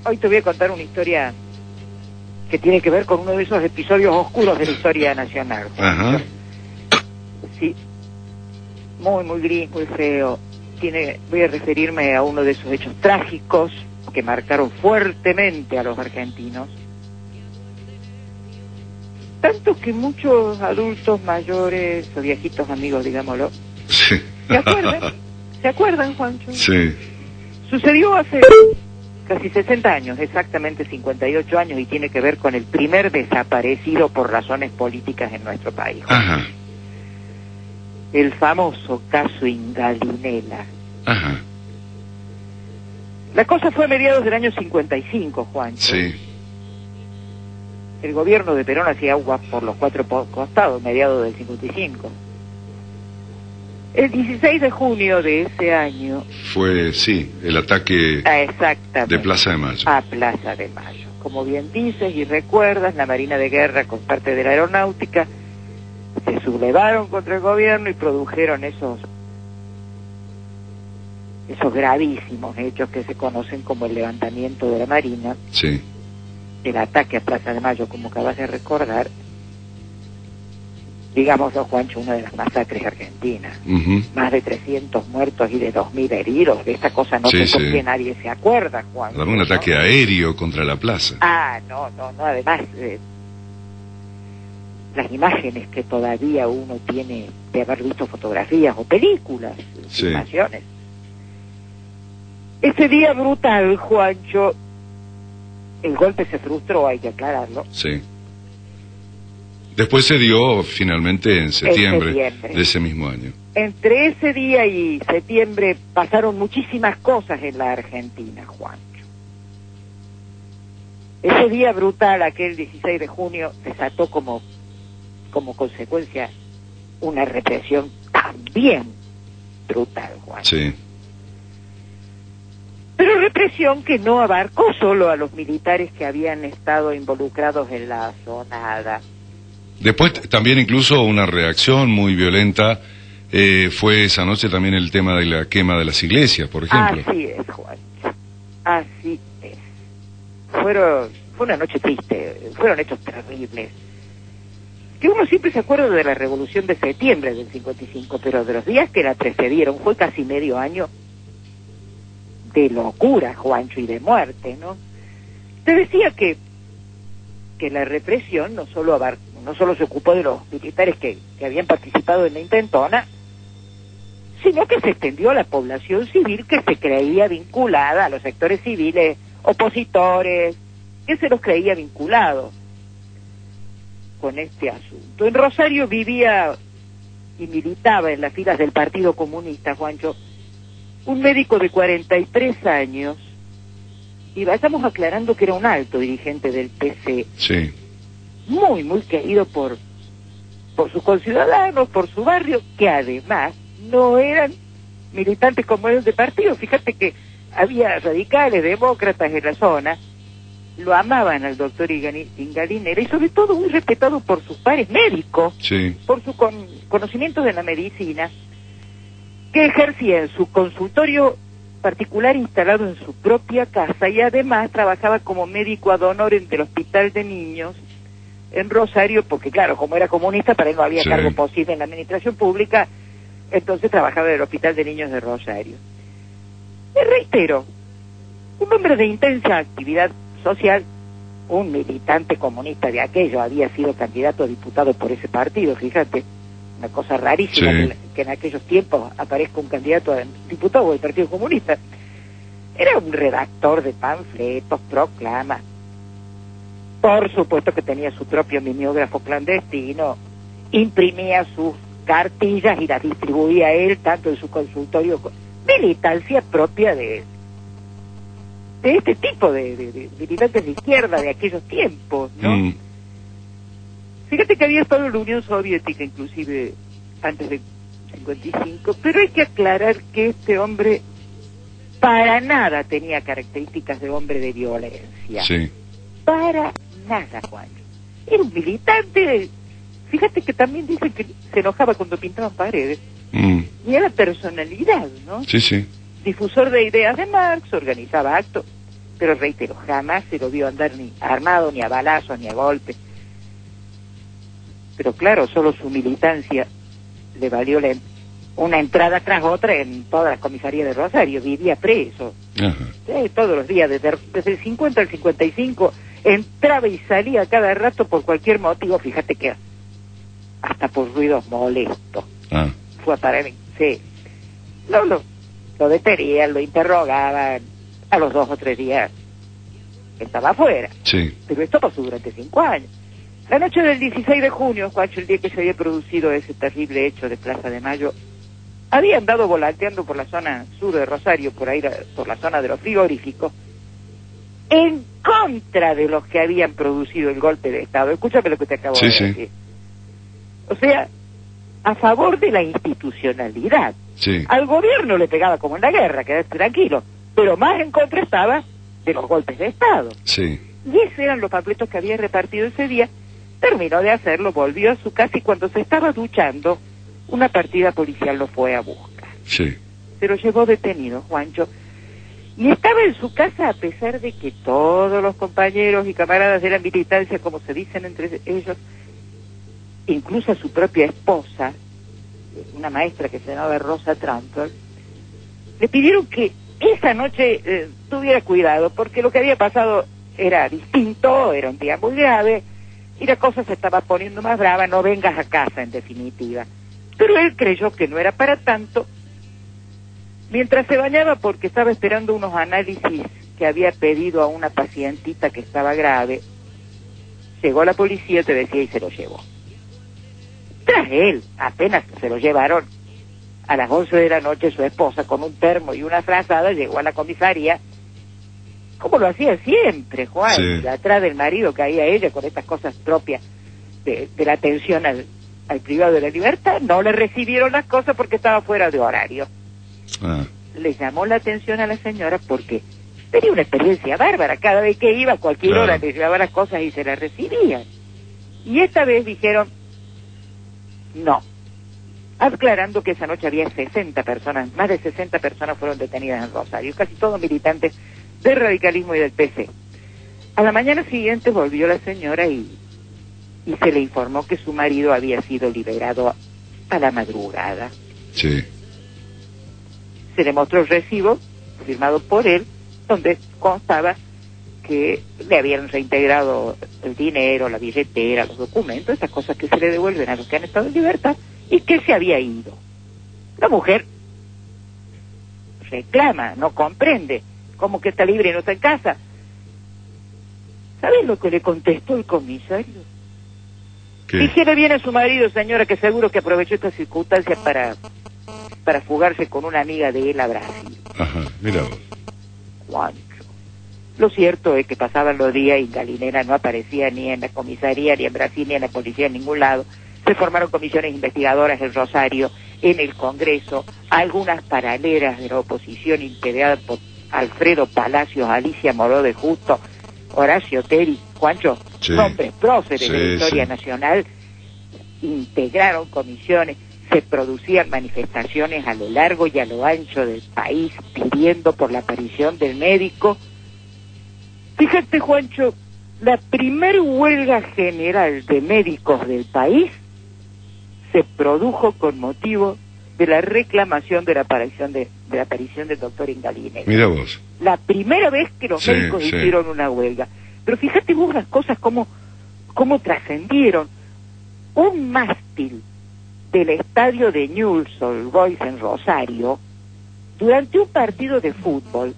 Hoy te voy a contar una historia que tiene que ver con uno de esos episodios oscuros de la historia nacional. Ajá. Sí, muy gris, muy feo. Voy a referirme a uno de esos hechos trágicos que marcaron fuertemente a los argentinos. Tanto que muchos adultos mayores o viejitos amigos, digámoslo, Sí. ¿se acuerdan? ¿Se acuerdan, Juancho? Sí. Sucedió hace casi 60 años, exactamente 58 años, y tiene que ver con el primer desaparecido por razones políticas en nuestro país. Ajá. El famoso caso Ingalinela. Ajá. La cosa fue a mediados del año 55, Juancho. Sí. El gobierno de Perón hacía agua por los cuatro costados, mediados del 55. El 16 de junio de ese año... Fue, sí, el ataque exactamente, de Plaza de Mayo. a Plaza de Mayo. Como bien dices y recuerdas, la Marina de Guerra con parte de la Aeronáutica se sublevaron contra el gobierno y produjeron esos gravísimos hechos que se conocen como el levantamiento de la Marina, Sí. el ataque a Plaza de Mayo, como acabas de recordar, digámoslo, Juancho, una de las masacres argentinas. Ujú. Más de 300 muertos y de 2000 heridos. De esta cosa no Sí, sé por sí. qué nadie se acuerda, Juancho. Un ataque ¿no? aéreo contra la plaza. No, además, las imágenes que todavía uno tiene de haber visto fotografías o películas, Sí. filmaciones. Ese día brutal, Juancho, el golpe se frustró, hay que aclararlo. Sí. Después se dio finalmente en septiembre septiembre. de ese mismo año. Entre ese día y septiembre pasaron muchísimas cosas en la Argentina, Juancho. Ese día brutal, aquel 16 de junio, desató como consecuencia una represión también brutal, Juancho. Sí. Pero represión que no abarcó solo a los militares que habían estado involucrados en la zonada. Después también incluso una reacción muy violenta fue esa noche también el tema de la quema de las iglesias, por ejemplo. Así es, Juancho. Así es. Fue una noche triste, fueron hechos terribles. Que uno siempre se acuerda de la Revolución de Septiembre del 55, pero de los días que la precedieron fue casi medio año de locura, Juancho, y de muerte, ¿no? Te decía que la represión no solo se ocupó de los militares que habían participado en la intentona, sino que se extendió a la población civil que se creía vinculada a los sectores civiles opositores, que se los creía vinculados con este asunto. En Rosario vivía y militaba en las filas del Partido Comunista, Juancho, un médico de 43 años, y vayamos aclarando que era un alto dirigente del PC, Sí. muy querido por sus conciudadanos, por su barrio, que además no eran militantes como él de partido. Fíjate que había radicales, demócratas en la zona, lo amaban al doctor Ingalinela, y sobre todo muy respetado por sus pares médicos, Sí. por su conocimiento de la medicina, que ejercía en su consultorio particular instalado en su propia casa, y además trabajaba como médico ad honorem del Hospital de Niños en Rosario, porque claro, como era comunista, para él no había Sí. cargo posible en la administración pública, entonces trabajaba en el Hospital de Niños de Rosario. Me reitero, un hombre de intensa actividad social, un militante comunista de aquello, había sido candidato a diputado por ese partido, fíjate, una cosa rarísima, Sí. que en aquellos tiempos aparezca un candidato a diputado del Partido Comunista. Era un redactor de panfletos, proclamas. Por supuesto que tenía su propio mimeógrafo clandestino, imprimía sus cartillas y las distribuía él, tanto en su consultorio, militancia propia de este tipo de militantes de izquierda de aquellos tiempos, ¿no? Mm. Fíjate que había estado en la Unión Soviética, inclusive antes de 55, pero hay que aclarar que este hombre para nada tenía características de hombre de violencia. Sí. Para nada, Juan. Era un militante. Fíjate que también dicen que se enojaba cuando pintaban paredes. Mm. Y era personalidad, ¿no? Sí, sí. Difusor de ideas de Marx, organizaba actos. pero reitero, jamás se lo vio andar ni armado, ni a balazos, ni a golpes. Pero claro, solo su militancia le valió una entrada tras otra en toda la comisaría de Rosario. Vivía preso. Todos los días, desde el 50 al 55, entraba y salía cada rato por cualquier motivo. Fíjate que hasta por ruidos molestos. Fue a parar en... Sí. Lo detenían, lo interrogaban. A los 2 o 3 días estaba afuera. Sí. Pero esto pasó durante 5 años. La noche del 16 de junio, Juancho, el día que se había producido ese terrible hecho de Plaza de Mayo, había andado volanteando por la zona sur de Rosario, por ahí, por la zona de los frigoríficos, en contra de los que habían producido el golpe de Estado. Escúchame lo que te acabo de decir. O sea, a favor de la institucionalidad. Sí. Al gobierno le pegaba como en la guerra, quédate tranquilo, pero más en contra estaba de los golpes de Estado. Sí. Y esos eran los panfletos que había repartido ese día. Terminó de hacerlo, volvió a su casa y cuando se estaba duchando, una partida policial lo fue a buscar. Sí. Se lo llevó detenido, Juancho. Y estaba en su casa a pesar de que todos los compañeros y camaradas de la militancia, como se dicen entre ellos, incluso a su propia esposa, una maestra que se llamaba Rosa Trampel, le pidieron que esa noche tuviera cuidado, porque lo que había pasado era distinto, era un día muy grave, y la cosa se estaba poniendo más brava, no vengas a casa, en definitiva. Pero él creyó que no era para tanto. Mientras se bañaba, porque estaba esperando unos análisis que había pedido a una pacientita que estaba grave, llegó la policía, te decía, y se lo llevó. Tras él, apenas se lo llevaron, a las 11 de la noche su esposa, con un termo y una frazada, llegó a la comisaría, como lo hacía siempre, Juan, sí. Atrás del marido caía ella con estas cosas propias de la atención al privado de la libertad. No le recibieron las cosas porque estaba fuera de horario. Le llamó la atención a la señora porque tenía una experiencia bárbara. Cada vez que iba, a cualquier hora le llevaba las cosas y se las recibían. Y esta vez dijeron no, aclarando que esa noche había 60 personas, más de 60 personas fueron detenidas en Rosario, casi todos militantes del radicalismo y del PC. A la mañana siguiente volvió la señora y se le informó que su marido había sido liberado a la madrugada. Sí. Se le mostró el recibo firmado por él, donde constaba que le habían reintegrado el dinero, la billetera, los documentos, esas cosas que se le devuelven a los que han estado en libertad, y que se había ido. La mujer reclama, no comprende, cómo que está libre y no está en casa. ¿Sabes lo que le contestó el comisario? Dijere bien a su marido, señora, que seguro que aprovechó esta circunstancia para fugarse con una amiga de él a Brasil. Ajá, mira vos. Juancho. Lo cierto es que pasaban los días y Galinera no aparecía ni en la comisaría, ni en Brasil, ni en la policía, en ningún lado. Se formaron comisiones investigadoras en Rosario, en el Congreso, algunas paralelas de la oposición integradas por Alfredo Palacios, Alicia Moró de Justo, Horacio Teri, Juancho, nombres próceres de la historia nacional, integraron comisiones, se producían manifestaciones a lo largo y a lo ancho del país pidiendo por la aparición del médico. Fíjate, Juancho, la primer huelga general de médicos del país se produjo con motivo de la reclamación de la aparición del doctor Ingalinera. Mira vos. La primera vez que los médicos hicieron una huelga. Pero fíjate vos las cosas cómo trascendieron. Un mástil del estadio de Newell's Old Boys en Rosario, durante un partido de fútbol,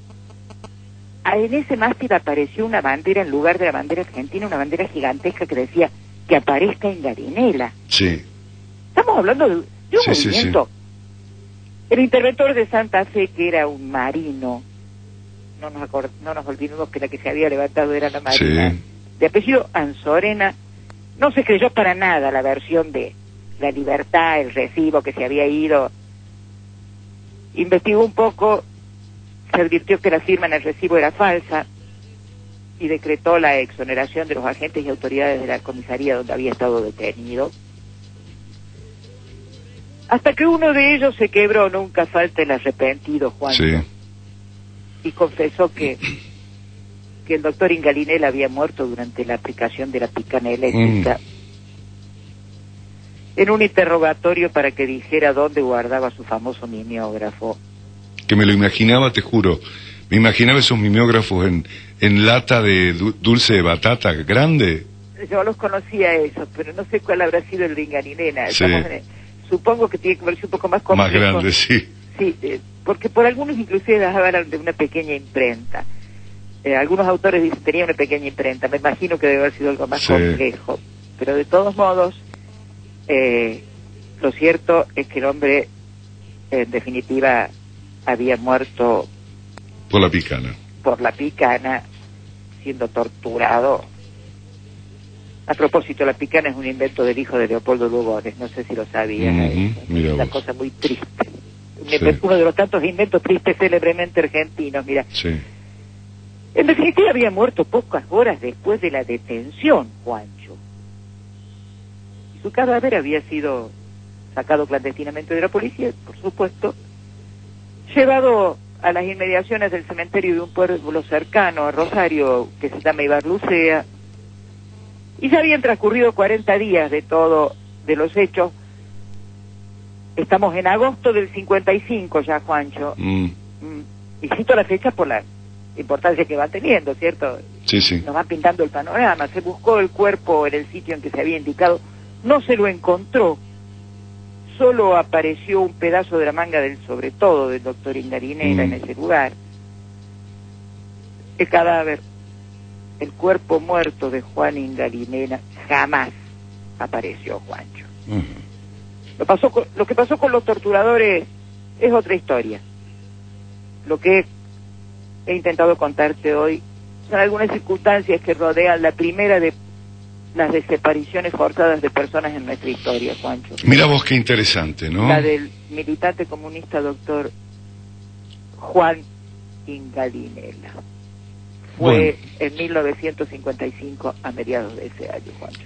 en ese mástil apareció una bandera en lugar de la bandera argentina, una bandera gigantesca que decía que aparezca Ingalinera. Sí. Estamos hablando de un movimiento. El interventor de Santa Fe, que era un marino, no nos olvidemos que la que se había levantado era la marina, de apellido Anzorena, no se creyó para nada la versión de la libertad, el recibo que se había ido. Investigó un poco, se advirtió que la firma en el recibo era falsa y decretó la exoneración de los agentes y autoridades de la comisaría donde había estado detenido. Hasta que uno de ellos se quebró, nunca falta el arrepentido, Juan. Sí. Y confesó que que el doctor Ingalinela había muerto durante la aplicación de la picana eléctrica. En un interrogatorio para que dijera dónde guardaba su famoso mimeógrafo. Que me lo imaginaba, te juro. Me imaginaba esos mimeógrafos en lata de dulce de batata grande. Yo los conocía esos, pero no sé cuál habrá sido el de Ingalinela. Sí. Supongo que tiene que verse un poco más complejo. Más grande, sí. Sí, porque por algunos inclusive hablan de una pequeña imprenta. Algunos autores dicen tenía una pequeña imprenta. Me imagino que debe haber sido algo más complejo. Pero de todos modos, lo cierto es que el hombre, en definitiva, había muerto por la picana. Por la picana, siendo torturado. A propósito, la picana es un invento del hijo de Leopoldo Lugones, no sé si lo sabías. Es una cosa muy triste. Uno de los tantos inventos tristes célebremente argentinos, mira. Sí. En definitiva había muerto pocas horas después de la detención, Juancho. Y su cadáver había sido sacado clandestinamente de la policía, por supuesto, llevado a las inmediaciones del cementerio de un pueblo cercano a Rosario, que se llama Ibarlucea, y ya habían transcurrido 40 días de los hechos. Estamos en agosto del 55 ya, Juancho. Y cito la fecha por la importancia que va teniendo, ¿cierto? Sí, sí. Nos va pintando el panorama. Se buscó el cuerpo en el sitio en que se había indicado, no se lo encontró. Solo apareció un pedazo de la manga del sobretodo del doctor Ingalinela en ese lugar. El cadáver, el cuerpo muerto de Juan Ingalinela jamás apareció, Juancho. Lo que pasó con los torturadores es otra historia. Lo que he intentado contarte hoy son algunas circunstancias que rodean la primera de las desapariciones forzadas de personas en nuestra historia, Juancho. Mira vos qué interesante, ¿no? La del militante comunista doctor Juan Ingalinela. Fue en 1955, a mediados de ese año, Juancho.